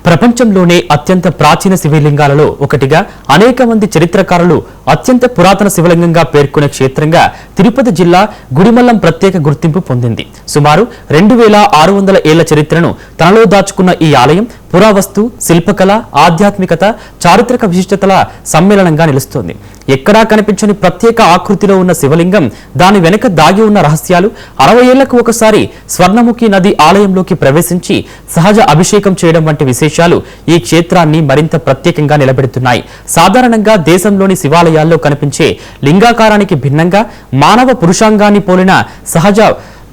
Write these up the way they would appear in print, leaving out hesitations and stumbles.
ప్రపంచంలోనే అత్యంత ప్రాచీన శివలింగాలలో ఒకటిగా అనేక మంది చరిత్రకారులు అత్యంత పురాతన శివలింగంగా పేర్కొనే క్షేత్రంగా తిరుపతి జిల్లా గుడిమల్లం ప్రత్యేక గుర్తింపు పొందింది. సుమారు 2600 ఏళ్ల చరిత్రను తనలో దాచుకున్న ఈ ఆలయం పురావస్తు, శిల్పకళ, ఆధ్యాత్మికత, చారిత్రక విశిష్టతల సమ్మేళనంగా నిలుస్తోంది. ఎక్కడా కనిపించని ప్రత్యేక ఆకృతిలో ఉన్న శివలింగం, దాని వెనుక దాగి ఉన్న రహస్యాలు, 60 ఏళ్లకు ఒకసారి స్వర్ణముఖి నది ఆలయంలోకి ప్రవేశించి సహజ అభిషేకం చేయడం వంటి విశేషాలు ఈ క్షేత్రాన్ని మరింత ప్రత్యేకంగా నిలబెడుతున్నాయి. సాధారణంగా దేశంలోని శివాలయాల్లో కనిపించే లింగాకారానికి భిన్నంగా మానవ పురుషాంగాన్ని పోలిన సహజ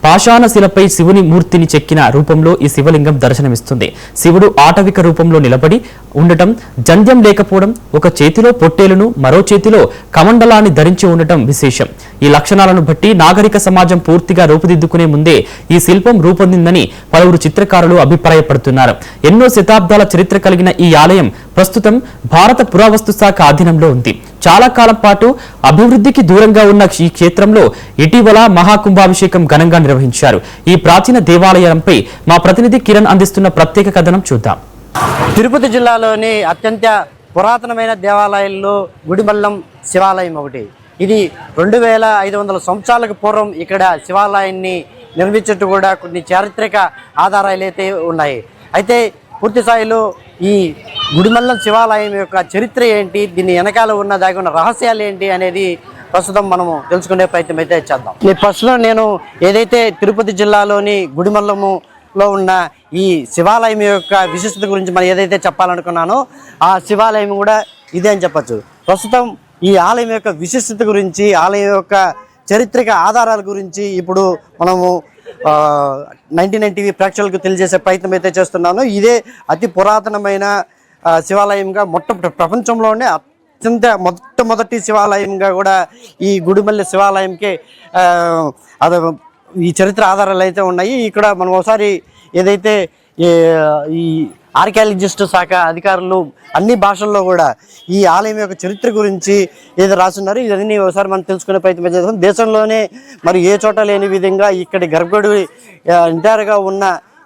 పాషాణ శిలపై శివుని మూర్తిని చెక్కిన రూపంలో ఈ శివలింగం దర్శనమిస్తుంది. శివుడు ఆటవిక రూపంలో నిలబడి ఉండటం, జంధ్యం లేకపోవడం, ఒక చేతిలో పొట్టేలును మరో చేతిలో కమండలాన్ని ధరించి ఉండటం విశేషం. ఈ లక్షణాలను బట్టి నాగరిక సమాజం పూర్తిగా రూపుదిద్దుకునే ముందే ఈ శిల్పం రూపొందిందని పలువురు చిత్రకారులు అభిప్రాయపడుతున్నారు. ఎన్నో శతాబ్దాల చరిత్ర కలిగిన ఈ ఆలయం ప్రస్తుతం భారత పురావస్తు శాఖ ఆధీనంలో ఉంది. చాలా కాలం పాటు అభివృద్ధికి దూరంగా ఉన్న ఈ క్షేత్రంలో ఇటీవల మహాకుంభాభిషేకం ఘనంగా నిర్వహించారు. ఈ ప్రాచీన దేవాలయంపై మా ప్రతినిధి కిరణ్ అందిస్తున్న ప్రత్యేక కథనం చూద్దాం. తిరుపతి జిల్లాలోని అత్యంత పురాతనమైన దేవాలయాల్లో గుడిమల్లం శివాలయం ఒకటి. ఇది 2500 సంవత్సరాలకు పూర్వం ఇక్కడ శివాలయాన్ని నిర్మించట్టు కూడా కొన్ని చారిత్రక ఆధారాలు అయితే ఉన్నాయి. అయితే పూర్తి స్థాయిలో ఈ గుడిమల్లం శివాలయం యొక్క చరిత్ర ఏంటి, దీని వెనకాల ఉన్న దాగి ఉన్న రహస్యాలు ఏంటి అనేది ప్రస్తుతం మనము తెలుసుకునే ప్రయత్నం అయితే చేద్దాం. ప్రస్తుతం నేను ఏదైతే తిరుపతి జిల్లాలోని గుడిమల్లములో ఉన్న ఈ శివాలయం యొక్క విశిష్టత గురించి మనం ఏదైతే చెప్పాలనుకున్నానో ఆ శివాలయం కూడా ఇదే అని చెప్పచ్చు. ప్రస్తుతం ఈ ఆలయం యొక్క విశిష్టత గురించి, ఆలయం యొక్క చారిత్రక ఆధారాల గురించి ఇప్పుడు మనము 99 టీవీ ప్రేక్షకులకు తెలియజేసే ప్రయత్నం అయితే చేస్తున్నాను. ఇదే అతి పురాతనమైన శివాలయంగా ప్రపంచంలోనే అత్యంత మొట్టమొదటి శివాలయంగా కూడా ఈ గుడిమల్లి శివాలయంకి ఈ చరిత్ర ఆధారాలు అయితే ఉన్నాయి. ఇక్కడ మనం ఒకసారి ఏదైతే ఈ ఆర్కియాలజిస్ట్ శాఖ అధికారులు అన్ని భాషల్లో కూడా ఈ ఆలయం యొక్క చరిత్ర గురించి ఏదో రాస్తున్నారు. ఇవన్నీ ఒకసారి మనం తెలుసుకునే ప్రయత్నం చేస్తాం. దేశంలోనే మరి ఏ చోట లేని విధంగా ఇక్కడి గర్భగుడి ఎంటైర్గా ఉన్న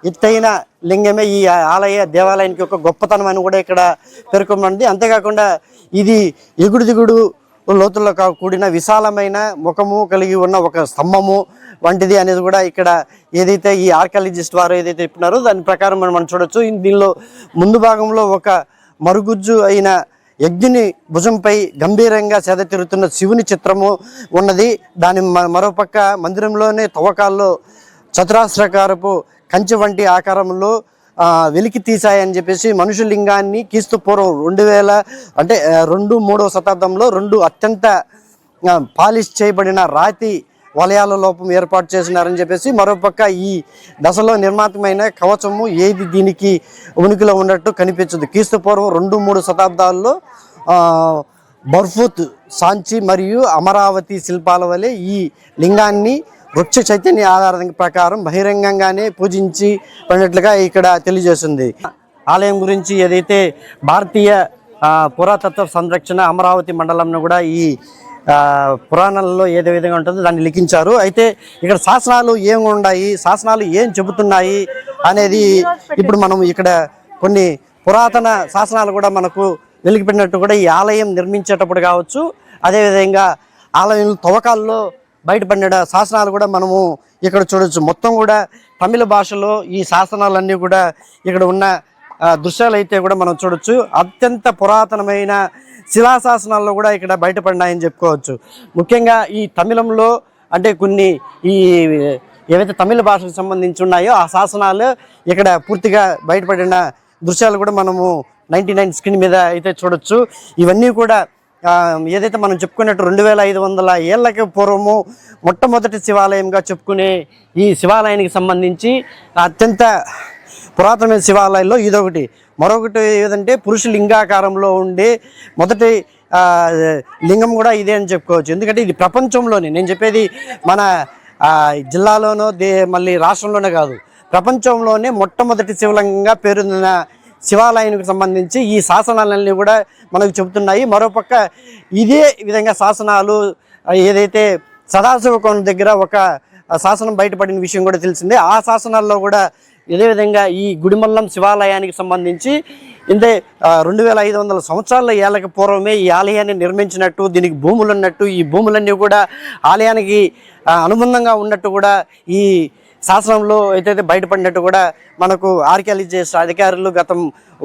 ఎత్తైన లింగమే ఈ ఆలయ దేవాలయానికి ఒక గొప్పతనం అని కూడా ఇక్కడ పేర్కొన్నది. అంతేకాకుండా ఇది ఎగుడు దిగుడు లోతుల్లో కూడిన విశాలమైన ముఖము కలిగి ఉన్న ఒక స్తంభము వంటిది అనేది కూడా ఇక్కడ ఏదైతే ఈ ఆర్కియాలజిస్ట్ వారు ఏదైతే చెప్పినారో దాని ప్రకారం మనం చూడొచ్చు. దీనిలో ముందు భాగంలో ఒక మరుగుజ్జు అయిన యజ్ఞుని భుజంపై గంభీరంగా సేద తిరుగుతున్న శివుని చిత్రము ఉన్నది. దాని మరోపక్క మందిరంలోనే తవ్వకాల్లో చతురాస్రాకారపు కంచె వంటి ఆకారంలో వెలికి తీశాయని చెప్పేసి మనుషుల లింగాన్ని క్రీస్తు పూర్వం 2-3వ శతాబ్దంలో 2 అత్యంత పాలిష్ చేయబడిన రాతి వలయాల లోపం ఏర్పాటు చేసినారని చెప్పేసి, మరోపక్క ఈ దశలో నిర్మాతమైన కవచము ఏది దీనికి ఉనికిలో ఉన్నట్టు కనిపించదు. క్రీస్తు పూర్వం 2-3 శతాబ్దాల్లో బర్ఫూత్, సాంచి మరియు అమరావతి శిల్పాల వలె ఈ లింగాన్ని వృక్ష చైతన్య ఆధారం ప్రకారం బహిరంగంగానే పూజించి పడినట్లుగా ఇక్కడ తెలియజేస్తుంది. ఆలయం గురించి ఏదైతే భారతీయ పురాతత్వ సంరక్షణ అమరావతి మండలంను కూడా ఈ పురాణాలలో ఏదే విధంగా ఉంటుందో దాన్ని లిఖించారు. అయితే ఇక్కడ శాసనాలు ఏమి ఉన్నాయి, శాసనాలు ఏం చెబుతున్నాయి అనేది ఇప్పుడు మనం ఇక్కడ కొన్ని పురాతన శాసనాలు కూడా మనకు వెలికిపెట్టినట్టు కూడా ఈ ఆలయం నిర్మించేటప్పుడు కావచ్చు, అదేవిధంగా ఆలయం తవ్వకాల్లో బయటపడిన శాసనాలు కూడా మనము ఇక్కడ చూడొచ్చు. మొత్తం కూడా తమిళ భాషలో ఈ శాసనాలన్నీ కూడా ఇక్కడ ఉన్న దృశ్యాలు అయితే కూడా మనం చూడొచ్చు. అత్యంత పురాతనమైన శిలాశాసనాల్లో కూడా ఇక్కడ బయటపడినాయని చెప్పుకోవచ్చు. ముఖ్యంగా ఈ తమిళంలో అంటే కొన్ని ఈ ఏవైతే తమిళ భాషకు సంబంధించి ఉన్నాయో ఆ శాసనాలు ఇక్కడ పూర్తిగా బయటపడిన దృశ్యాలు కూడా మనము 99 స్క్రీన్ మీద అయితే చూడొచ్చు. ఇవన్నీ కూడా ఏదైతే మనం చెప్పుకున్నట్టు 2500 ఏళ్ళకి పూర్వము మొట్టమొదటి శివాలయంగా చెప్పుకునే ఈ శివాలయానికి సంబంధించి అత్యంత పురాతనమైన శివాలయాల్లో ఇదొకటి. మరొకటి ఏదంటే పురుష లింగాకారంలో ఉండే మొదటి లింగం కూడా ఇదే అని చెప్పుకోవచ్చు. ఎందుకంటే ఇది ప్రపంచంలోనే, నేను చెప్పేది మన జిల్లాలోనో మళ్ళీ రాష్ట్రంలోనే కాదు, ప్రపంచంలోనే మొట్టమొదటి శివలింగంగా పేరొందిన శివాలయానికి సంబంధించి ఈ శాసనాలన్నీ కూడా మనకు చెబుతున్నాయి. మరోపక్క ఇదే విధంగా శాసనాలు ఏదైతే సదాశివ కోన దగ్గర ఒక శాసనం బయటపడిన విషయం కూడా తెలిసిందే. ఆ శాసనాల్లో కూడా అదేవిధంగా ఈ గుడిమల్లం శివాలయానికి సంబంధించి ఇంతే 2500 సంవత్సరాల ఏళ్ళకి పూర్వమే ఈ ఆలయాన్ని నిర్మించినట్టు, దీనికి భూములు ఉన్నట్టు, ఈ భూములన్నీ కూడా ఆలయానికి అనుబంధంగా ఉన్నట్టు కూడా ఈ శాసనంలో అయితే బయటపడినట్టు కూడా మనకు ఆర్కియాలజిస్ట్ అధికారులు గత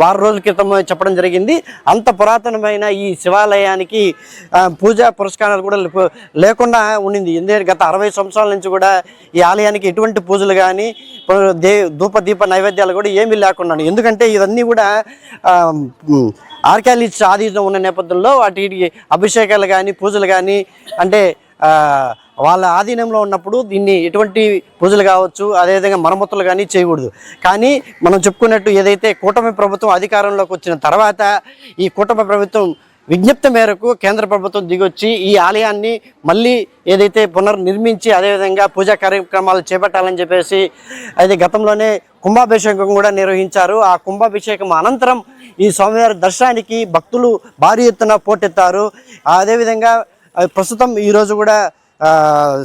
వారం రోజుల క్రితం చెప్పడం జరిగింది. అంత పురాతనమైన ఈ శివాలయానికి పూజా పురస్కారాలు కూడా లేకుండా ఉండింది. ఎందుకంటే గత 60 సంవత్సరాల నుంచి కూడా ఈ ఆలయానికి ఎటువంటి పూజలు కానీ ధూప దీప నైవేద్యాలు కూడా ఏమీ లేకుండా, ఎందుకంటే ఇవన్నీ కూడా ఆర్కియాలజిస్ట్ ఆధీనం ఉన్న నేపథ్యంలో వాటికి అభిషేకాలు కానీ పూజలు కానీ అంటే వాళ్ళ ఆధీనంలో ఉన్నప్పుడు దీన్ని ఎటువంటి పూజలు కావచ్చు, అదేవిధంగా మరమ్మతులు కానీ చేయకూడదు. కానీ మనం చెప్పుకున్నట్టు ఏదైతే కూటమి ప్రభుత్వం అధికారంలోకి వచ్చిన తర్వాత ఈ కూటమి ప్రభుత్వం విజ్ఞప్తి మేరకు కేంద్ర ప్రభుత్వం దిగొచ్చి ఈ ఆలయాన్ని మళ్ళీ ఏదైతే పునర్నిర్మించి అదేవిధంగా పూజా కార్యక్రమాలు చేపట్టాలని చెప్పేసి అయితే గతంలోనే కుంభాభిషేకం కూడా నిర్వహించారు. ఆ కుంభాభిషేకం అనంతరం ఈ స్వామివారి దర్శనానికి భక్తులు భారీ ఎత్తున పోటెత్తారు. అదేవిధంగా ప్రస్తుతం ఈరోజు కూడా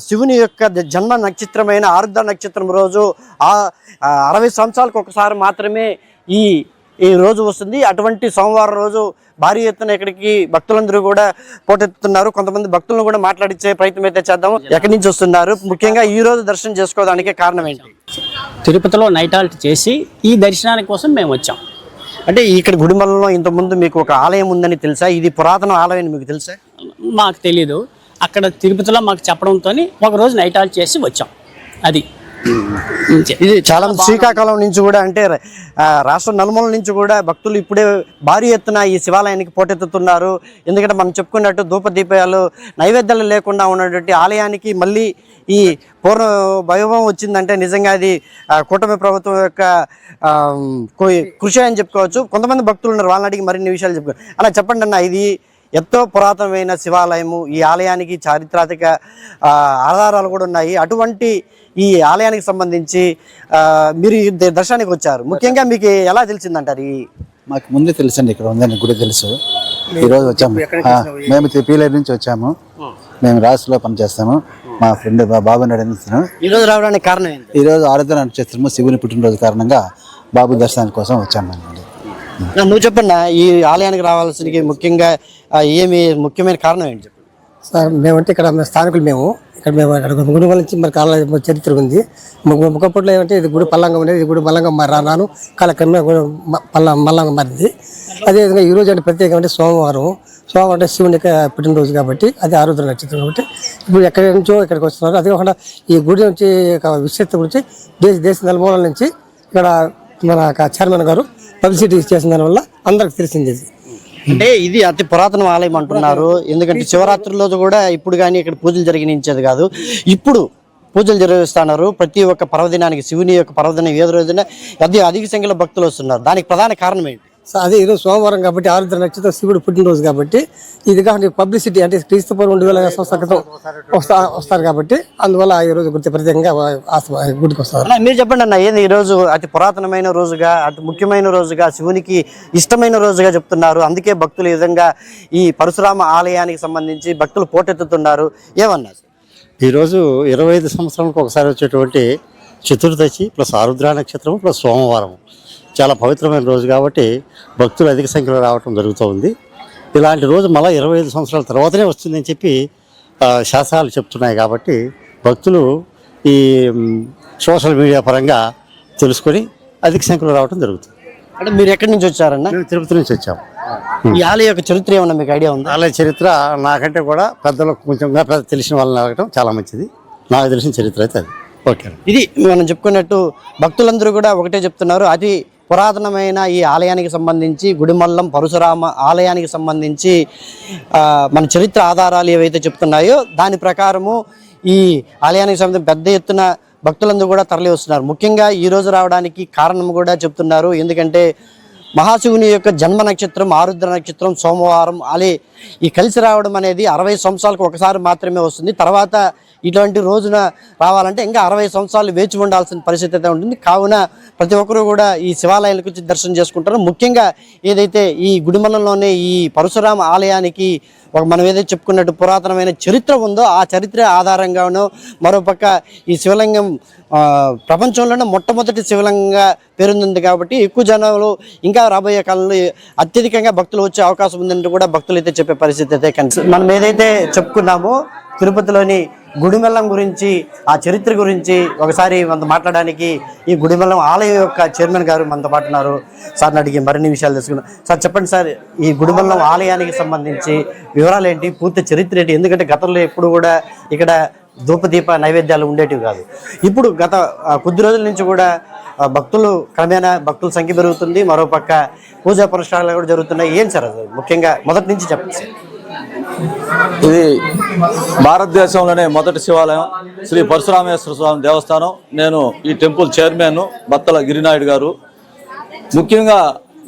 శివుని యొక్క జన్మ నక్షత్రమైన ఆరుద్ర నక్షత్రం రోజు 60 సంవత్సరాలకు ఒకసారి మాత్రమే ఈ రోజు వస్తుంది. అటువంటి సోమవారం రోజు భారీ ఎత్తున ఇక్కడికి భక్తులందరూ కూడా పోటెత్తుతున్నారు. కొంతమంది భక్తులను కూడా మాట్లాడించే ప్రయత్నం అయితే చేద్దాము. ఎక్కడి నుంచి వస్తున్నారు, ముఖ్యంగా ఈ రోజు దర్శనం చేసుకోవడానికి కారణం ఏంటి? తిరుపతిలో నైట్ హాల్ట్ చేసి ఈ దర్శనానికి కోసం మేము వచ్చాం. అంటే ఇక్కడ గుడిమల్లలో ఇంతకుముందు మీకు ఒక ఆలయం ఉందని తెలుసా? ఇది పురాతన ఆలయం అని మీకు తెలుసా? మాకు తెలీదు. అక్కడ తిరుపతిలో మాకు చెప్పడంతో ఒకరోజు నైట్ హాల్ట్ చేసి వచ్చాం. అది ఇది చాలా శ్రీకాకుళం నుంచి కూడా అంటే రాష్ట్ర నలుమూల నుంచి కూడా భక్తులు ఇప్పుడే భారీ ఎత్తున ఈ శివాలయానికి పోటెత్తుతున్నారు. ఎందుకంటే మనం చెప్పుకున్నట్టు ధూపదీపాలు నైవేద్యాలు లేకుండా ఉన్నటువంటి ఆలయానికి మళ్ళీ ఈ పూర్ణ వైభవం వచ్చిందంటే నిజంగా అది కూటమి ప్రభుత్వం యొక్క కృషి అని చెప్పుకోవచ్చు. కొంతమంది భక్తులు ఉన్నారు, వాళ్ళని అడిగి మరిన్ని విషయాలు చెప్పుకోవచ్చు. అలా చెప్పండి అన్న, ఇది ఎంతో పురాతనమైన శివాలయము, ఈ ఆలయానికి చారిత్రాత్మక ఆధారాలు కూడా ఉన్నాయి. అటువంటి ఈ ఆలయానికి సంబంధించి మీరు దర్శనానికి వచ్చారు, ముఖ్యంగా మీకు ఎలా తెలిసిందంటారు? మాకు ముందే తెలుసండి, ఇక్కడ ఉందని గుడి తెలుసు. ఈరోజు వచ్చాము, మేము పీలేరు నుంచి వచ్చాము. మేము రాష్ట్రంలో పనిచేస్తాము. మా ఫ్రెండ్ బాబు నడిస్తాను. ఈరోజు రావడానికి కారణం ఏంటి? ఈరోజు ఆరాధన నక్షత్రము శివుని పుట్టినరోజు కారణంగా బాబు దర్శనానికి కోసం వచ్చాము. నువ్వు చెప్పండి, ఈ ఆలయానికి రావాల్సిన ముఖ్యంగా ముఖ్యమైన కారణం ఏంటి చెప్పండి? సార్ మేమంటే ఇక్కడ స్థానికులు, మేము గుడిమల్లం నుంచి మరి కాల చరిత్ర ఉంది. ఒకప్పట్లో ఏమంటే ఇది గుడి పల్లంగా ఉండేది, ఇది గుడి మల్లంగా రాను కాలక్రమే మల్లంగా మారింది. అదేవిధంగా ఈరోజు అంటే ప్రత్యేకమంటే సోమవారం అంటే శివుని యొక్క పుట్టినరోజు కాబట్టి అది ఆరుద్ర నక్షత్రం కాబట్టి ఇప్పుడు ఎక్కడి నుంచో ఇక్కడికి వస్తున్నారు. అదే కాకుండా ఈ గుడి నుంచి విశేషత గురించి దేశ నలుమూలల నుంచి ఇక్కడ మన చైర్మన్ గారు పబ్లిసిటీ చేసిన దానివల్ల అందరికి తెలిసింది. అంటే ఇది అతి పురాతన ఆలయం అంటున్నారు, ఎందుకంటే శివరాత్రి రోజు కూడా ఇప్పుడు కానీ ఇక్కడ పూజలు జరిగించేది కాదు, ఇప్పుడు పూజలు నిర్వహిస్తున్నారు. ప్రతి ఒక్క పర్వదినానికి శివుని యొక్క పర్వదినం ఏదో రోజున అధిక సంఖ్యలో భక్తులు వస్తున్నారు. దానికి ప్రధాన కారణం ఏంటి? అదే ఈరోజు సోమవారం కాబట్టి ఆరుద్ర నక్షత్రం శివుడు పుట్టినరోజు కాబట్టి ఇది కాబట్టి పబ్లిసిటీ అంటే క్రీస్తుపూర్వం 2000 సంవత్సరాల క్రితం వస్తారు కాబట్టి అందువల్ల ఈ రోజు గుర్తి ప్రత్యేకంగా గుడికి వస్తారు. మీరు చెప్పండి అన్న, ఏంది ఈరోజు అతి పురాతనమైన రోజుగా, అతి ముఖ్యమైన రోజుగా, శివునికి ఇష్టమైన రోజుగా చెప్తున్నారు. అందుకే భక్తులు ఈ విధంగా ఈ పరశురామ ఆలయానికి సంబంధించి భక్తులు పోటెత్తుతున్నారు. ఏమన్నా ఈరోజు 25 సంవత్సరాలకు ఒకసారి వచ్చేటువంటి చతుర్దశి ప్లస్ ఆరుద్ర నక్షత్రం ప్లస్ సోమవారం చాలా పవిత్రమైన రోజు కాబట్టి భక్తులు అధిక సంఖ్యలో రావడం జరుగుతూ ఉంది. ఇలాంటి రోజు మళ్ళీ 25 సంవత్సరాల తర్వాతనే వస్తుందని చెప్పి శాస్త్రాలు చెప్తున్నాయి. కాబట్టి భక్తులు ఈ సోషల్ మీడియా పరంగా తెలుసుకొని అధిక సంఖ్యలో రావడం జరుగుతుంది. అంటే మీరు ఎక్కడి నుంచి వచ్చారన్న? మేము తిరుపతి నుంచి వచ్చాము. ఈ ఆలయ యొక్క చరిత్ర ఏమన్నా మీకు ఐడియా ఉందా? ఆలయ చరిత్ర నాకంటే కూడా పెద్దలకు కొంచెం తెలిసిన వాళ్ళని అడగడం చాలా మంచిది. నాకు తెలిసిన చరిత్ర అయితే అది. ఓకే, ఇది మనం చెప్పుకున్నట్టు భక్తులందరూ కూడా ఒకటే చెప్తున్నారు, అతి పురాతనమైన ఈ ఆలయానికి సంబంధించి గుడిమల్లం పరశురామ ఆలయానికి సంబంధించి మన చరిత్ర ఆధారాలు ఏవైతే చెప్తున్నాయో దాని ప్రకారము ఈ ఆలయానికి సంబంధించి పెద్ద ఎత్తున భక్తులందరూ కూడా తరలి వస్తున్నారు. ముఖ్యంగా ఈ రోజు రావడానికి కారణం కూడా చెప్తున్నారు, ఎందుకంటే మహాశివుని యొక్క జన్మ నక్షత్రం ఆరుద్ర నక్షత్రం సోమవారం ఈ కలిసి రావడం అనేది 60 సంవత్సరాలకు ఒకసారి మాత్రమే వస్తుంది. తర్వాత ఇటువంటి రోజున రావాలంటే ఇంకా 60 సంవత్సరాలు వేచి ఉండాల్సిన పరిస్థితి అయితే ఉంటుంది. కావున ప్రతి ఒక్కరూ కూడా ఈ శివాలయాలకు వచ్చి దర్శనం చేసుకుంటారు. ముఖ్యంగా ఏదైతే ఈ గుడిమల్లంలోనే ఈ పరశురామ ఆలయానికి మనం ఏదైతే చెప్పుకున్నట్టు పురాతనమైన చరిత్ర ఉందో ఆ చరిత్ర ఆధారంగానో, మరోపక్క ఈ శివలింగం ప్రపంచంలోనే మొట్టమొదటి శివలింగంగా పేరొందింది కాబట్టి ఎక్కువ జనాలు ఇంకా రాబోయే కాలంలో అత్యధికంగా భక్తులు వచ్చే అవకాశం ఉందంటూ కూడా భక్తులు అయితే చెప్పే పరిస్థితి అయితే కనిపిస్తుంది. మనం ఏదైతే చెప్పుకున్నామో తిరుపతిలోని గుడిమల్లం గురించి, ఆ చరిత్ర గురించి ఒకసారి మనతో మాట్లాడడానికి ఈ గుడిమల్లం ఆలయం యొక్క చైర్మన్ గారు మనతో పాటు ఉన్నారు. సార్ని అడిగి మరిన్ని విషయాలు తెలుసుకున్నాం. సార్ చెప్పండి సార్, ఈ గుడిమల్లం ఆలయానికి సంబంధించి వివరాలు ఏంటి, పూర్తి చరిత్ర ఏంటి? ఎందుకంటే గతంలో ఎప్పుడు కూడా ఇక్కడ ధూపదీప నైవేద్యాలు ఉండేటివి కాదు. ఇప్పుడు గత కొద్ది రోజుల నుంచి కూడా భక్తులు క్రమేణా భక్తుల సంఖ్య పెరుగుతుంది, మరోపక్క పూజా పురస్కారాలు కూడా జరుగుతున్నాయి. ఏం సార్ అది ముఖ్యంగా మొదటి నుంచి చెప్పండి సార్. ఇది భారతదేశంలోనే మొదటి శివాలయం శ్రీ పరశురామేశ్వర స్వామి దేవస్థానం. నేను ఈ టెంపుల్ చైర్మన్ బత్తల గిరినాయుడు గారు. ముఖ్యంగా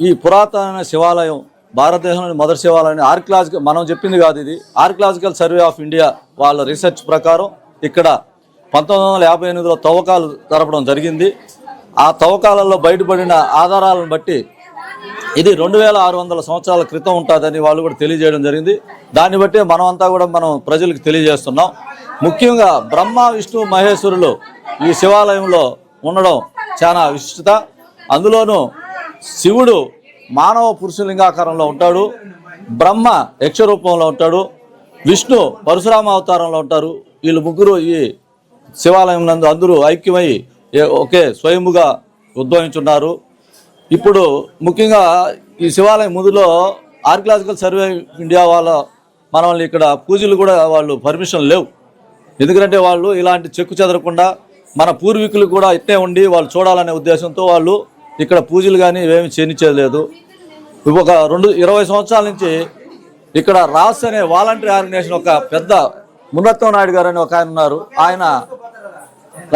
ఈ పురాతన శివాలయం భారతదేశంలోని మొదటి శివాలయం ఆర్కియలాజికల్, మనం చెప్పింది కాదు, ఇది ఆర్కియలాజికల్ సర్వే ఆఫ్ ఇండియా వాళ్ళ రీసెర్చ్ ప్రకారం ఇక్కడ 1958లో తవ్వకాలు జరపడం జరిగింది. ఆ తవ్వకాలలో బయటపడిన ఆధారాలను బట్టి ఇది 2600 సంవత్సరాల క్రితం ఉంటుందని వాళ్ళు కూడా తెలియజేయడం జరిగింది. దాన్ని బట్టి మనమంతా కూడా మనం ప్రజలకు తెలియజేస్తున్నాం. ముఖ్యంగా బ్రహ్మ విష్ణు మహేశ్వరులు ఈ శివాలయంలో ఉండడం చాలా విశిష్టత. అందులోనూ శివుడు మానవ పురుషలింగాకారంలో ఉంటాడు, బ్రహ్మ యక్ష రూపంలో ఉంటాడు, విష్ణు పరశురామ అవతారంలో ఉంటారు. వీళ్ళు ముగ్గురు ఈ శివాలయం నందు అందరూ ఐక్యమై ఒకే స్వయముగా ఉద్భవించున్నారు. ఇప్పుడు ముఖ్యంగా ఈ శివాలయం ముందులో ఆర్కియలాజికల్ సర్వే ఇండియా మనల్ని ఇక్కడ పూజలు కూడా వాళ్ళు పర్మిషన్ లేవు. ఎందుకంటే వాళ్ళు ఇలాంటి చెక్కు చెదరకుండా మన పూర్వీకులు కూడా ఇట్టే ఉండి వాళ్ళు చూడాలనే ఉద్దేశంతో వాళ్ళు ఇక్కడ పూజలు కానీ ఏమి చేయలేదు. ఒక 20 సంవత్సరాల నుంచి ఇక్కడ రాస్ అనే వాలంటరీ ఆర్గనైజేషన్ ఒక పెద్ద మునరత్నం నాయుడు గారు అని ఒక ఆయన ఉన్నారు. ఆయన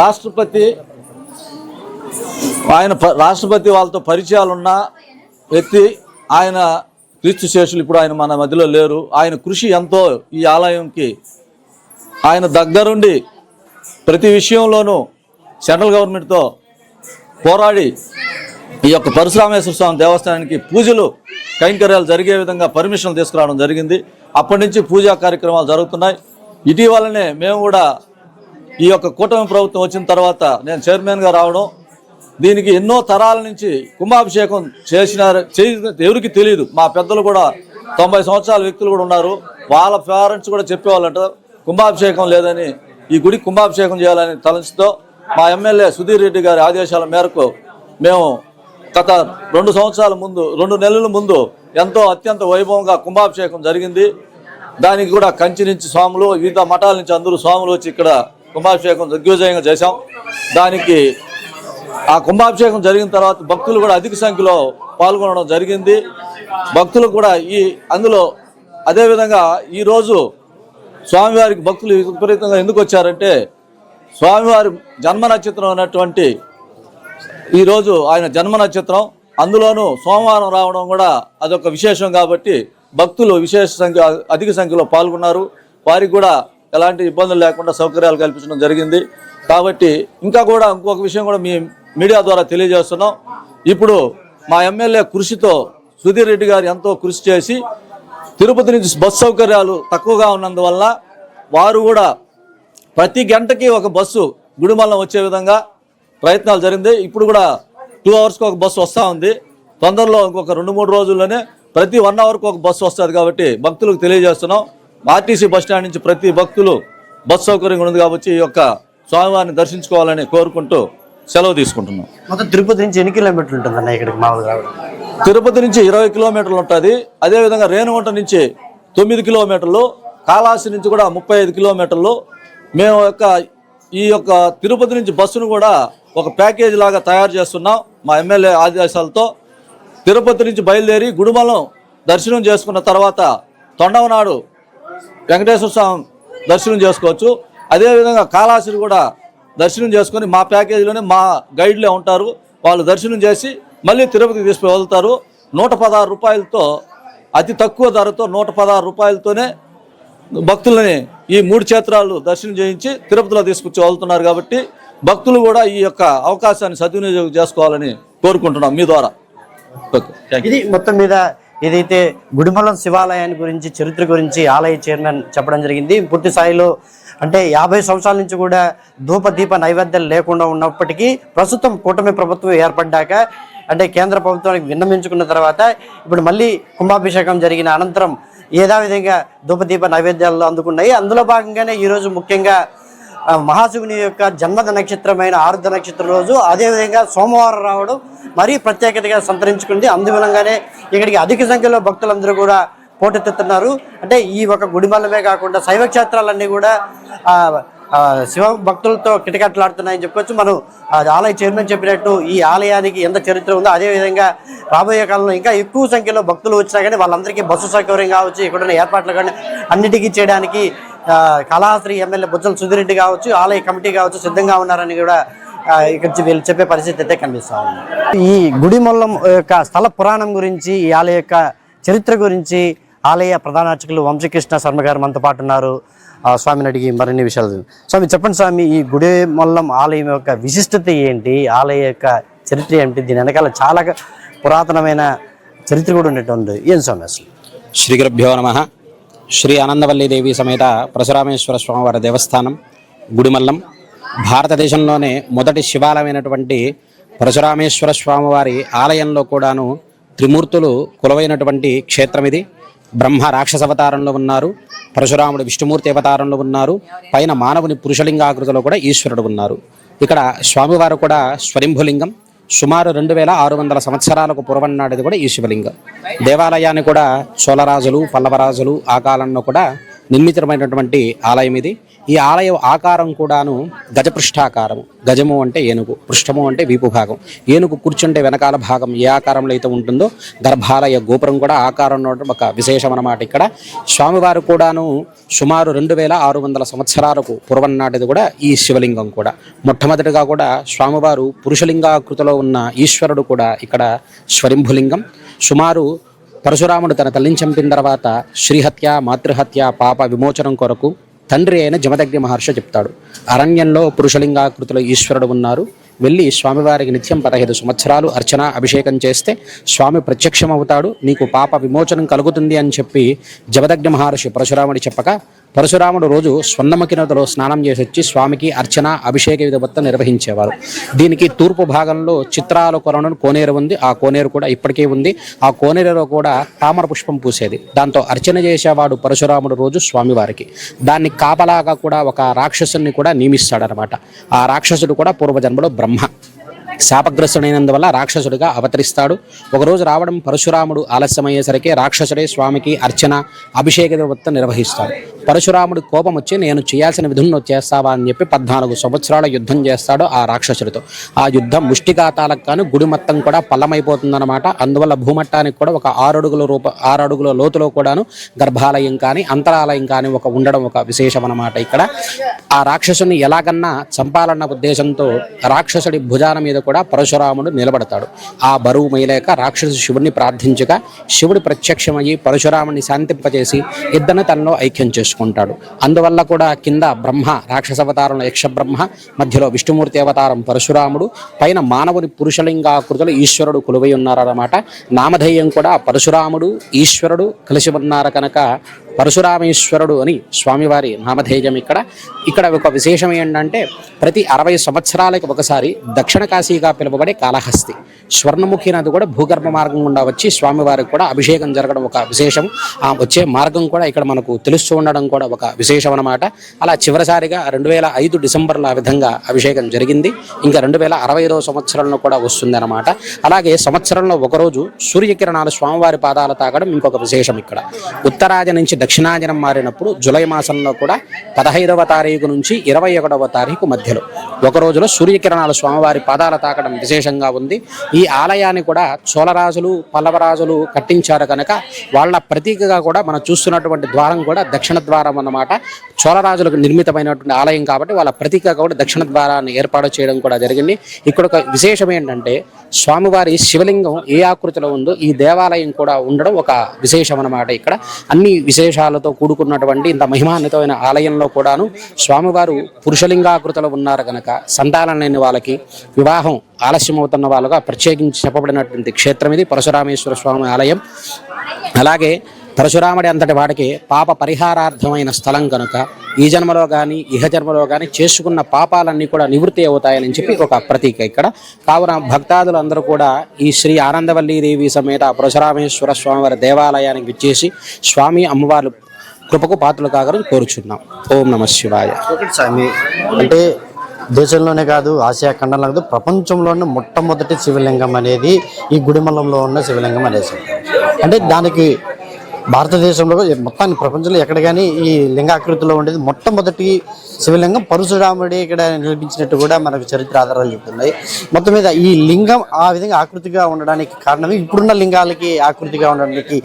రాష్ట్రపతి వాళ్ళతో పరిచయాలున్న వ్యక్తి. ఆయన క్రీస్తు శేషులు, ఇప్పుడు ఆయన మన మధ్యలో లేరు. ఆయన కృషి ఎంతో ఈ ఆలయంకి, ఆయన దగ్గరుండి ప్రతి విషయంలోనూ సెంట్రల్ గవర్నమెంట్తో పోరాడి ఈ యొక్క పరశురామేశ్వర స్వామి దేవస్థానానికి పూజలు కైంకర్యాలు జరిగే విధంగా పర్మిషన్లు తీసుకురావడం జరిగింది. అప్పటి నుంచి పూజా కార్యక్రమాలు జరుగుతున్నాయి. ఇటీవలనే మేము కూడా ఈ యొక్క కూటమి ప్రభుత్వం వచ్చిన తర్వాత నేను చైర్మన్గా రావడం, దీనికి ఎన్నో తరాల నుంచి కుంభాభిషేకం ఎవరికి తెలియదు. మా పెద్దలు కూడా 90 సంవత్సరాల వ్యక్తులు కూడా ఉన్నారు. వాళ్ళ పేరెంట్స్ కూడా చెప్పేవాళ్ళంట కుంభాభిషేకం లేదని, ఈ గుడి కుంభాభిషేకం చేయాలని తలంచుతో మా ఎమ్మెల్యే సుధీర్ రెడ్డి గారి ఆదేశాల మేరకు మేము గత 2 నెలల ముందు ఎంతో అత్యంత వైభవంగా కుంభాభిషేకం జరిగింది. దానికి కూడా కంచి నుంచి స్వాములు, వివిధ మఠాల నుంచి అందరూ స్వాములు వచ్చి ఇక్కడ కుంభాభిషేకం దిగ్విజయంగా చేశాం. దానికి ఆ కుంభాభిషేకం జరిగిన తర్వాత భక్తులు కూడా అధిక సంఖ్యలో పాల్గొనడం జరిగింది. భక్తులు కూడా అందులో అదేవిధంగా ఈరోజు స్వామివారికి భక్తులు విపరీతంగా ఎందుకు వచ్చారంటే, స్వామివారి జన్మ నక్షత్రం అన్నటువంటి ఈరోజు ఆయన జన్మ నక్షత్రం, అందులోనూ సోమవారం రావడం కూడా అదొక విశేషం కాబట్టి భక్తులు అధిక సంఖ్యలో పాల్గొన్నారు. వారికి కూడా ఎలాంటి ఇబ్బందులు లేకుండా సౌకర్యాలు కల్పించడం జరిగింది. కాబట్టి ఇంకొక విషయం కూడా మీ మీడియా ద్వారా తెలియజేస్తున్నాం. ఇప్పుడు మా ఎమ్మెల్యే కృషితో సుధీర్ రెడ్డి గారు ఎంతో కృషి చేసి తిరుపతి నుంచి బస్సు సౌకర్యాలు తక్కువగా ఉన్నందువల్ల వారు కూడా ప్రతి గంటకి ఒక బస్సు గుడిమల్లం వచ్చే విధంగా ప్రయత్నాలు జరిగింది. ఇప్పుడు కూడా 2 అవర్స్కి ఒక బస్సు వస్తూ ఉంది. తొందరలో ఇంకొక 2-3 రోజుల్లోనే ప్రతి 1 అవర్కి ఒక బస్సు వస్తుంది. కాబట్టి భక్తులకు తెలియజేస్తున్నాం, ఆర్టీసీ బస్టాండ్ నుంచి ప్రతి భక్తులు బస్సు సౌకర్యం ఉంది కాబట్టి ఈ యొక్క స్వామివారిని దర్శించుకోవాలని కోరుకుంటూ సెలవు తీసుకుంటున్నాం. మొత్తం తిరుపతి నుంచి ఎన్ని కిలోమీటర్లు ఉంటుందన్న ఇక్కడికి మామూలుగా? తిరుపతి నుంచి 20 కిలోమీటర్లు ఉంటుంది. అదేవిధంగా రేణుగుంట నుంచి 9 కిలోమీటర్లు, కాళహస్తి నుంచి కూడా 35 కిలోమీటర్లు. మేము ఈ యొక్క తిరుపతి నుంచి బస్సును కూడా ఒక ప్యాకేజీ లాగా తయారు చేస్తున్నాం మా ఎమ్మెల్యే ఆదేశాలతో. తిరుపతి నుంచి బయలుదేరి గుడిమల్లం దర్శనం చేసుకున్న తర్వాత తొండవనాడు వెంకటేశ్వర స్వామి దర్శనం చేసుకోవచ్చు. అదేవిధంగా కాళహస్తిని కూడా దర్శనం చేసుకొని మా ప్యాకేజీలోనే మా గైడ్లే ఉంటారు. వాళ్ళు దర్శనం చేసి మళ్ళీ తిరుపతికి తీసుకుని వెళ్తారు. 116 రూపాయలతో, అతి తక్కువ ధరతో 116 రూపాయలతోనే భక్తులని ఈ 3 క్షేత్రాలు దర్శనం చేయించి తిరుపతిలో తీసుకొచ్చి వెళ్తున్నారు. కాబట్టి భక్తులు కూడా ఈ యొక్క అవకాశాన్ని సద్వినియోగం చేసుకోవాలని కోరుకుంటున్నాం మీ ద్వారా. ఇది మొత్తం మీద ఏదైతే గుడిమల్లం శివాలయాన్ని గురించి చరిత్ర గురించి ఆలయ చైర్మన్ చెప్పడం జరిగింది. పూర్తి స్థాయిలో అంటే 50 సంవత్సరాల నుంచి కూడా ధూపదీప నైవేద్యాలు లేకుండా ఉన్నప్పటికీ ప్రస్తుతం కూటమి ప్రభుత్వం ఏర్పడ్డాక అంటే కేంద్ర ప్రభుత్వానికి విన్నవించుకున్న తర్వాత ఇప్పుడు మళ్ళీ కుంభాభిషేకం జరిగిన అనంతరం యథావిధంగా ధూపదీప నైవేద్యాలు అందుకున్నాయి. అందులో భాగంగానే ఈరోజు ముఖ్యంగా మహాశివుని యొక్క జన్మద నక్షత్రమైన ఆరుద్ర నక్షత్రం రోజు అదేవిధంగా సోమవారం రావడం మరీ ప్రత్యేకతగా సంతరించుకుంది. అందువలంగానే ఇక్కడికి అధిక సంఖ్యలో భక్తులందరూ కూడా పోటెత్తుతున్నారు. అంటే ఈ ఒక గుడిమల్లమే కాకుండా శైవ క్షేత్రాలన్నీ కూడా శివ భక్తులతో కిటకట్లాడుతున్నాయని చెప్పుకోవచ్చు. మనం ఆలయ చైర్మన్ చెప్పినట్టు ఈ ఆలయానికి ఎంత చరిత్ర ఉందో అదేవిధంగా రాబోయే కాలంలో ఇంకా ఎక్కువ సంఖ్యలో భక్తులు వచ్చినా కానీ వాళ్ళందరికీ బస్సు సౌకర్యం కావచ్చు, ఇక్కడున్న ఏర్పాట్లు కానీ అన్నిటికీ చేయడానికి కాళహస్త్రి ఎమ్మెల్యే బుజ్జల సుధిరెడ్డి కావచ్చు, ఆలయ కమిటీ కావచ్చు సిద్ధంగా ఉన్నారని కూడా ఇక్కడ వీళ్ళు చెప్పే పరిస్థితి అయితే కనిపిస్తా ఉంది. ఈ గుడిమల్లం యొక్క స్థల పురాణం గురించి, ఈ ఆలయ యొక్క చరిత్ర గురించి ఆలయ ప్రధాన అర్చకులు వంశీకృష్ణ శర్మ గారు మనతో పాటు ఉన్నారు. స్వామిని అడిగి మరిన్ని విషయాలు. స్వామి చెప్పండి స్వామి, ఈ గుడిమల్లం ఆలయం యొక్క విశిష్టత ఏంటి, ఆలయ యొక్క చరిత్ర ఏమిటి, దీని వెనకాల చాలా పురాతనమైన చరిత్ర కూడా ఉన్నట్టుంది, ఏం స్వామి అసలు? శ్రీ గురుభ్యో నమః. శ్రీ ఆనందవల్లి దేవి సమేత పరశురామేశ్వర స్వామివారి దేవస్థానం గుడిమల్లం భారతదేశంలోనే మొదటి శివాలయమైనటువంటి పరశురామేశ్వర స్వామివారి ఆలయంలో కూడాను త్రిమూర్తులు కొలువైనటువంటి క్షేత్రం ఇది. బ్రహ్మ రాక్షస అవతారంలో ఉన్నారు, పరశురాముడు విష్ణుమూర్తి అవతారంలో ఉన్నారు, పైన మానవుని పురుషలింగాకృతిలో కూడా ఈశ్వరుడు ఉన్నారు. ఇక్కడ స్వామివారు కూడా స్వయంభులింగం. సుమారు 2600 సంవత్సరాలకు పూర్వం నాటిది కూడా ఈ శివలింగం. దేవాలయాన్ని కూడా చోళరాజులు పల్లవరాజులు ఆ కాలంలో కూడా నిర్మితమైనటువంటి ఆలయం ఇది. ఈ ఆలయం ఆకారం కూడాను గజపృష్ఠాకారము. గజము అంటే ఏనుగు, పృష్ఠము అంటే వీపు భాగం. ఏనుగు కూర్చుంటే వెనకాల భాగం ఏ ఆకారంలో అయితే ఉంటుందో గర్భాలయ గోపురం కూడా ఆకారంలో ఒక విశేషం అన్నమాట. ఇక్కడ స్వామివారు కూడాను సుమారు 2600 సంవత్సరాలకు పూర్వం నాటిది కూడా ఈ శివలింగం కూడా. మొట్టమొదటిగా కూడా స్వామివారు పురుషలింగాకృతిలో ఉన్న ఈశ్వరుడు కూడా ఇక్కడ స్వయంభులింగం. సుమారు పరశురాముడు తన తల్లిని చంపిన తర్వాత శ్రీహత్య మాతృహత్య పాప విమోచనం కొరకు తండ్రి అయిన జమదగ్ని మహర్షి చెప్తాడు, అరణ్యంలో పురుషలింగాకృతిలో ఈశ్వరుడు ఉన్నారు, వెళ్ళి స్వామివారికి నిత్యం 15 సంవత్సరాలు అర్చన అభిషేకం చేస్తే స్వామి ప్రత్యక్షం అవుతాడు, నీకు పాప విమోచనం కలుగుతుంది అని చెప్పి జమదగ్ని మహర్షి పరశురాముడి చెప్పగా పరశురాముడు రోజు స్వర్ణముఖి నదిలో స్నానం చేసి వచ్చి స్వామికి అర్చన అభిషేక విధి నిర్వహించేవారు. దీనికి తూర్పు భాగంలో చిత్రాల కొలను కోనేరు ఉంది. ఆ కోనేరు కూడా ఇప్పటికే ఉంది. ఆ కోనేరులో కూడా తామర పుష్పం పూసేది. దాంతో అర్చన చేసేవాడు పరశురాముడు రోజు స్వామివారికి. దాన్ని కాపలాగా కూడా ఒక రాక్షసుని కూడా నియమిస్తాడనమాట. ఆ రాక్షసుడు కూడా పూర్వజన్మలో బ్రహ్మ. శాపగ్రస్తుడైనందువల్ల రాక్షసుడిగా అవతరిస్తాడు. ఒకరోజు రావడం పరశురాముడు ఆలస్యమయ్యేసరికి రాక్షసుడే స్వామికి అర్చన అభిషేక దేవత నిర్వహిస్తాడు. పరశురాముడి కోపం వచ్చి నేను చేయాల్సిన విధులను చేస్తావా అని చెప్పి 14 సంవత్సరాల యుద్ధం చేస్తాడు ఆ రాక్షసుడితో. ఆ యుద్ధం ముష్టిఘాతాలకు కానీ గుడి మొత్తం కూడా పల్లమైపోతుందన్నమాట. అందువల్ల భూమట్టానికి కూడా ఒక 6 అడుగుల లోతులో కూడాను గర్భాలయం కానీ అంతరాలయం కానీ ఉండడం ఒక విశేషం అన్నమాట. ఇక్కడ ఆ రాక్షసుని ఎలాగన్నా చంపాలన్న ఉద్దేశంతో రాక్షసుడి భుజాన మీద కూడా పరశురాముడు నిలబడతాడు. ఆ బరువు మేలేక రాక్షసు శివుడిని ప్రార్థించగా శివుడు ప్రత్యక్షమయ్యి పరశురాముని శాంతింపజేసి ఇద్దరిని తనలో ఐక్యం చేసుకుంటాడు. అందువల్ల కూడా కింద బ్రహ్మ రాక్షస అవతారంలో యక్ష బ్రహ్మ, మధ్యలో విష్ణుమూర్తి అవతారం పరశురాముడు, పైన మానవుని పురుషలింగాకృతులు ఈశ్వరుడు కొలువై ఉన్నారన్నమాట. నామధేయం కూడా పరశురాముడు ఈశ్వరుడు కలిసి ఉన్నారు కనుక పరశురామేశ్వరుడు అని స్వామివారి నామధేయం. ఇక్కడ ఒక విశేషం ఏంటంటే ప్రతి 60 సంవత్సరాలకు ఒకసారి దక్షిణ కాశీగా పిలువబడే కాళహస్తి స్వర్ణముఖి నది కూడా భూగర్భ మార్గం గుండా వచ్చి స్వామివారికి కూడా అభిషేకం జరగడం ఒక విశేషం. ఆ వచ్చే మార్గం కూడా ఇక్కడ మనకు తెలుస్తూ ఉండడం కూడా ఒక విశేషం అన్నమాట. అలా చివరిసారిగా 2005 డిసెంబర్లో ఆ విధంగా అభిషేకం జరిగింది. ఇంకా 2065వ సంవత్సరంలో కూడా వస్తుంది అన్నమాట. అలాగే సంవత్సరంలో ఒకరోజు సూర్యకిరణాలు స్వామివారి పాదాలు తాగడం ఇంకొక విశేషం. ఇక్కడ ఉత్తరాది నుంచి దక్షిణాయనం మారినప్పుడు జూలై మాసంలో కూడా 15వ తారీఖు నుంచి 21వ తారీఖు మధ్యలో ఒక రోజులో సూర్యకిరణాలు స్వామివారి పాదాల తాకడం విశేషంగా ఉంది. ఈ ఆలయాన్ని కూడా చోళరాజులు పల్లవరాజులు కట్టించారు కనుక వాళ్ళ ప్రతీకగా కూడా మనం చూస్తున్నటువంటి ద్వారం కూడా దక్షిణ ద్వారం అన్నమాట. చోళరాజులకు నిర్మితమైనటువంటి ఆలయం కాబట్టి వాళ్ళ ప్రతీకగా కూడా దక్షిణ ద్వారాన్ని ఏర్పాటు చేయడం కూడా జరిగింది. ఇక్కడ ఒక విశేషం ఏంటంటే స్వామివారి శివలింగం ఏ ఆకృతిలో ఉందో ఈ దేవాలయం కూడా ఉండడం ఒక విశేషం అన్నమాట. ఇక్కడ అన్ని విశేష విశేషాలతో కూడుకున్నటువంటి ఇంత మహిమాన్వితమైన ఆలయంలో కూడాను స్వామివారు పురుషలింగాకృతిలో ఉన్నారు కనుక సంతానం లేని వాళ్ళకి వివాహం ఆలస్యమవుతున్న వాళ్ళుగా ప్రత్యేకించి చెప్పబడినటువంటి క్షేత్రం ఇది పరశురామేశ్వర స్వామి ఆలయం. అలాగే పరశురాముడి అంతటి వాడికి పాప పరిహారార్థమైన స్థలం కనుక ఈ జన్మలో కానీ ఇహ జన్మలో కానీ చేసుకున్న పాపాలన్నీ కూడా నివృత్తి అవుతాయని చెప్పి ఒక ప్రతీక ఇక్కడ. కావున భక్తాదులందరూ కూడా ఈ శ్రీ ఆనందవల్లీ దేవి సమేత పరశురామేశ్వర స్వామివారి దేవాలయానికి విచ్చేసి స్వామి అమ్మవారు కృపకు పాత్రలు కాగలని కోరుచున్నాం. ఓం నమః శివాయ. ఒకటి స్వామి, అంటే దేశంలోనే కాదు, ఆసియా ఖండంలో కాదు, ప్రపంచంలోనే మొట్టమొదటి శివలింగం అనేది ఈ గుడిమల్లంలో ఉన్న శివలింగం అనేసి. అంటే దానికి భారతదేశంలో మొత్తాన్ని ప్రపంచంలో ఎక్కడ కానీ ఈ లింగాకృతిలో ఉండేది మొట్టమొదటి శివలింగం పరశురాముడి ఇక్కడ నిర్మించినట్టు కూడా మనకు చరిత్ర ఆధారాలు చెప్తున్నాయి. మొత్తం మీద ఈ లింగం ఆ విధంగా ఆకృతిగా ఉండడానికి కారణం ఇప్పుడున్న లింగాలకి ఆకృతిగా ఉండడానికి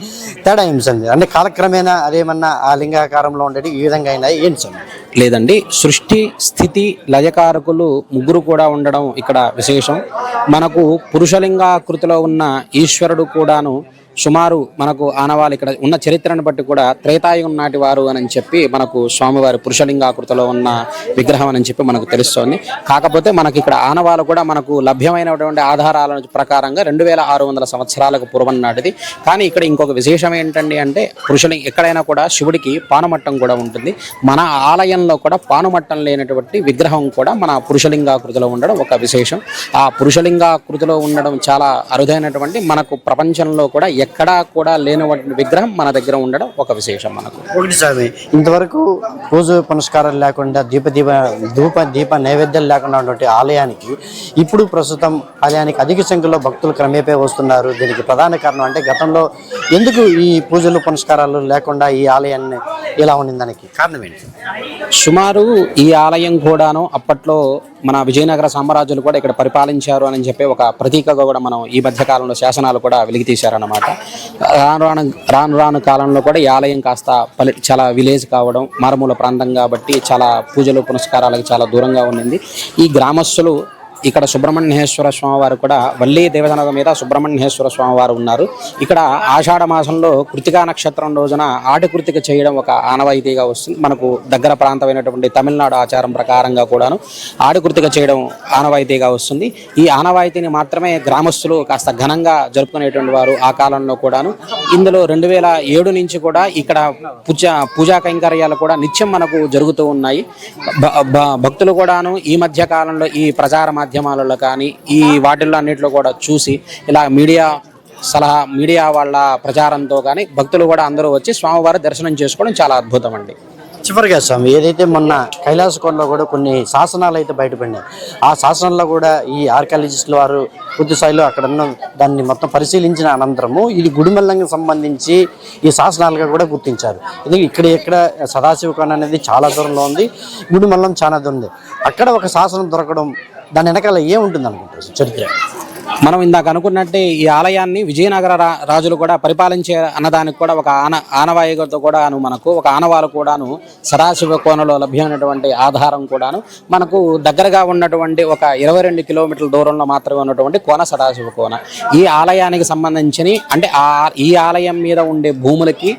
తేడా ఏం సార్? అంటే కాలక్రమేణా అదేమన్నా ఆ లింగాకారంలో ఉండేది ఈ విధంగా అయినా ఏంటి సార్? లేదండి, సృష్టి స్థితి లయకారకులు ముగ్గురు కూడా ఉండడం ఇక్కడ విశేషం. మనకు పురుషలింగాకృతిలో ఉన్న ఈశ్వరుడు కూడాను సుమారు మనకు ఆనవాళ్ళు ఇక్కడ ఉన్న చరిత్రను బట్టి కూడా త్రేతాయుగం నాటి వారు అని చెప్పి మనకు స్వామివారి పురుషలింగాకృతిలో ఉన్న విగ్రహం అని చెప్పి మనకు తెలుస్తోంది. కాకపోతే మనకి ఇక్కడ ఆనవాళ్ళు కూడా మనకు లభ్యమైనటువంటి ఆధారాల ప్రకారంగా 2600 సంవత్సరాలకు పూర్వం నాటిది. కానీ ఇక్కడ ఇంకొక విశేషం ఏంటండి అంటే ఎక్కడైనా కూడా శివుడికి పానుమట్టం కూడా ఉంటుంది. మన ఆలయంలో కూడా పానుమట్టం లేనటువంటి విగ్రహం కూడా మన పురుషలింగాకృతిలో ఉండడం ఒక విశేషం. ఆ పురుషలింగాకృతిలో ఉండడం చాలా అరుదైనటువంటి, మనకు ప్రపంచంలో కూడా ఎక్కడా కూడా లేనటువంటి విగ్రహం మన దగ్గర ఉండడం ఒక విశేషం మనకు. ఒకటి స్వామి, ఇంతవరకు పూజ పునస్కారాలు లేకుండా దీప నైవేద్యాలు లేకుండా ఉన్నటువంటి ఆలయానికి ఇప్పుడు ప్రస్తుతం ఆలయానికి అధిక సంఖ్యలో భక్తులు క్రమేపే వస్తున్నారు. దీనికి ప్రధాన కారణం అంటే గతంలో ఎందుకు ఈ పూజలు పునస్కారాలు లేకుండా ఈ ఆలయాన్ని ఇలా ఉండింది, దానికి కారణం ఏంటి? సుమారు ఈ ఆలయం కూడాను అప్పట్లో మన విజయనగర సామ్రాజ్యులు కూడా ఇక్కడ పరిపాలించారు అని చెప్పి ఒక ప్రతీకగా కూడా మనం ఈ మధ్య కాలంలో శాసనాలు కూడా వెలికి తీశారన్నమాట. రాను రాను కాలంలో కూడా ఈ ఆలయం కాస్త చాలా విలేజ్ కావడం, మారుమూల ప్రాంతం కాబట్టి చాలా పూజలు పునస్కారాలకు చాలా దూరంగా ఉండింది. ఈ గ్రామస్తులు ఇక్కడ సుబ్రహ్మణ్యేశ్వర స్వామివారు కూడా వల్లీ దేవతనగ మీద సుబ్రహ్మణ్యేశ్వర స్వామివారు ఉన్నారు. ఇక్కడ ఆషాఢ మాసంలో కృతికా నక్షత్రం రోజున ఆటి కృతిక చేయడం ఒక ఆనవాయితీగా వస్తుంది. మనకు దగ్గర ప్రాంతమైనటువంటి తమిళనాడు ఆచారం ప్రకారంగా కూడాను ఆడి కృతిక చేయడం ఆనవాయితీగా వస్తుంది. ఈ ఆనవాయితీని మాత్రమే గ్రామస్తులు కాస్త ఘనంగా జరుపుకునేటువంటి వారు ఆ కాలంలో కూడాను. ఇందులో 2007 నుంచి కూడా ఇక్కడ పూజా కైంకర్యాలు కూడా నిత్యం మనకు జరుగుతూ ఉన్నాయి. భక్తులు కూడాను ఈ మధ్య కాలంలో ఈ ప్రచార మాధ్యమాలలో కానీ ఈ వాటిల్లో అన్నింటిలో కూడా చూసి ఇలా మీడియా వాళ్ళ ప్రచారంతో కానీ భక్తులు కూడా అందరూ వచ్చి స్వామివారి దర్శనం చేసుకోవడం చాలా అద్భుతం అండి. చివరిగా స్వామి, ఏదైతే మొన్న కైలాస కొండలో కూడా కొన్ని శాసనాలు అయితే బయటపడినాయి, ఆ శాసనాల్లో కూడా ఈ ఆర్కియాలజిస్టుల వారు పూర్తి స్థాయిలో అక్కడ దాన్ని మొత్తం పరిశీలించిన అనంతరము ఇది గుడిమల్లంకి సంబంధించి ఈ శాసనాలుగా కూడా గుర్తించారు. ఎందుకంటే ఇక్కడ సదాశివ కొండ అనేది చాలా దూరంలో ఉంది, గుడిమల్లం చాలా దూరం ఉంది. అక్కడ ఒక శాసనం దొరకడం, దాని వెనకాల ఏముంటుంది అనుకుంటారు చరిత్ర? మనం ఇందాక అనుకున్నట్టే ఈ ఆలయాన్ని విజయనగర రాజులు కూడా పరిపాలించే అన్నదానికి కూడా ఒక ఆనవాయితో కూడా మనకు ఒక ఆనవాలు కూడాను సదాశివ కోనలో లభ్యమైనటువంటి ఆధారం కూడాను మనకు దగ్గరగా ఉన్నటువంటి ఒక 22 కిలోమీటర్ల దూరంలో మాత్రమే ఉన్నటువంటి కోన సదాశివ కోన. ఈ ఆలయానికి సంబంధించి అంటే ఈ ఆలయం మీద ఉండే భూములకి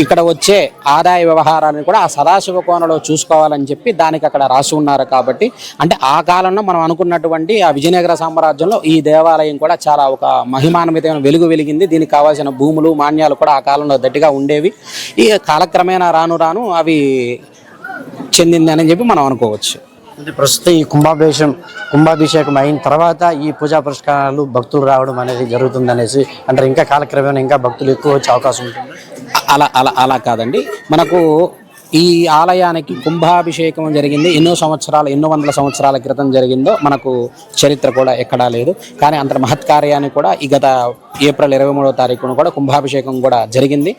ఇక్కడ వచ్చే ఆదాయ వ్యవహారాలను కూడా ఆ సదాశివ కోనలో చూసుకోవాలని చెప్పి దానికి అక్కడ రాసి ఉన్నారు. కాబట్టి అంటే ఆ కాలంలో మనం అనుకున్నటువంటి ఆ విజయనగర సామ్రాజ్యంలో ఈ దేవాలయం కూడా చాలా ఒక మహిమాన్వితమైన వెలిగింది. దీనికి కావాల్సిన భూములు మాన్యాలు కూడా ఆ కాలంలో దట్టిగా ఉండేవి. ఈ కాలక్రమేణా రాను అవి చెందింది అని చెప్పి మనం అనుకోవచ్చు. ప్రస్తుతం ఈ కుంభాభిషేకం అయిన తర్వాత ఈ పూజా పురస్కారాలు భక్తులు రావడం అనేది జరుగుతుంది అనేసి అంటారు. ఇంకా కాలక్రమేణా ఇంకా భక్తులు ఎక్కువ వచ్చే అవకాశం ఉంటుంది? అలా కాదండి. మనకు ఈ ఆలయానికి కుంభాభిషేకం జరిగింది ఎన్నో వందల సంవత్సరాల క్రితం జరిగిందో మనకు చరిత్ర కూడా ఎక్కడా లేదు. కానీ అంత మహత్కార్యాన్ని కూడా ఈ గత ఏప్రిల్ 23వ తారీఖున కూడా కుంభాభిషేకం కూడా జరిగింది.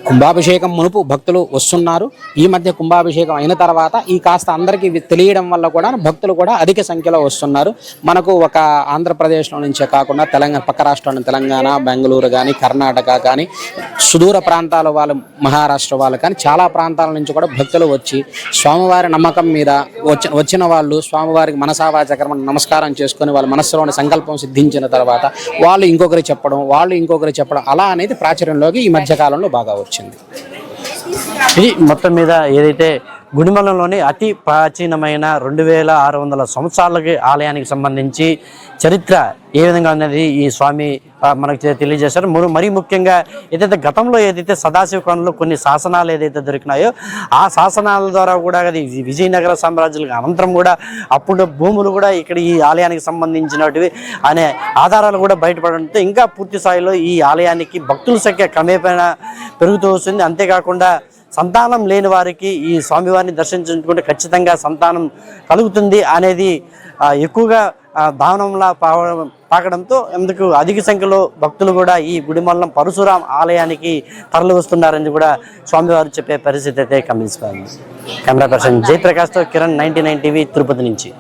కుంభాభిషేకం మునుపు భక్తులు వస్తున్నారు. ఈ మధ్య కుంభాభిషేకం అయిన తర్వాత ఈ కాస్త అందరికీ తెలియడం వల్ల కూడా భక్తులు కూడా అధిక సంఖ్యలో వస్తున్నారు. మనకు ఒక ఆంధ్రప్రదేశ్లో నుంచే కాకుండా పక్క రాష్ట్రాలు తెలంగాణ, బెంగళూరు కానీ, కర్ణాటక కానీ, సుదూర ప్రాంతాల వాళ్ళు, మహారాష్ట్ర వాళ్ళు కానీ చాలా ప్రాంతాల నుంచి కూడా భక్తులు వచ్చి స్వామివారి నమ్మకం మీద వచ్చిన వాళ్ళు స్వామివారికి మనసావాచకరమ నమస్కారం చేసుకొని వాళ్ళ మనస్సులోని సంకల్పం సిద్ధించిన తర్వాత వాళ్ళు ఇంకొకరికి చెప్పడం అలా అనేది ప్రాచుర్యంలోకి ఈ మధ్యకాలంలో బాగా వచ్చింది. ఇది మొత్తం మీద ఏదైతే గుడిమల్లంలోని అతి ప్రాచీనమైన 2600 సంవత్సరాలకి ఆలయానికి సంబంధించి చరిత్ర ఏ విధంగా ఉన్నది ఈ స్వామి మనకు తెలియజేశారు. మరీ ముఖ్యంగా ఏదైతే గతంలో ఏదైతే సదాశివ కోణంలో కొన్ని శాసనాలు ఏదైతే దొరికినాయో ఆ శాసనాల ద్వారా కూడా అది విజయనగర సామ్రాజ్యాలకు అనంతరం కూడా అప్పుడు భూములు కూడా ఇక్కడ ఈ ఆలయానికి సంబంధించినటివి అనే ఆధారాలు కూడా బయటపడడంతో ఇంకా పూర్తి స్థాయిలో ఈ ఆలయానికి భక్తుల సంఖ్య క్రమేపైన పెరుగుతూ వస్తుంది. అంతేకాకుండా సంతానం లేని వారికి ఈ స్వామివారిని దర్శించుకుంటే ఖచ్చితంగా సంతానం కలుగుతుంది అనేది ఎక్కువగా దానంలా పాకడంతో ఎందుకు అధిక సంఖ్యలో భక్తులు కూడా ఈ గుడిమల్లం పరశురాం ఆలయానికి తరలి వస్తున్నారని కూడా స్వామివారు చెప్పే పరిస్థితి అయితే గమనించుకోవాలి. కెమెరా పర్సన్ జయప్రకాష్తో కిరణ్ 99 టీవీ తిరుపతి నుంచి.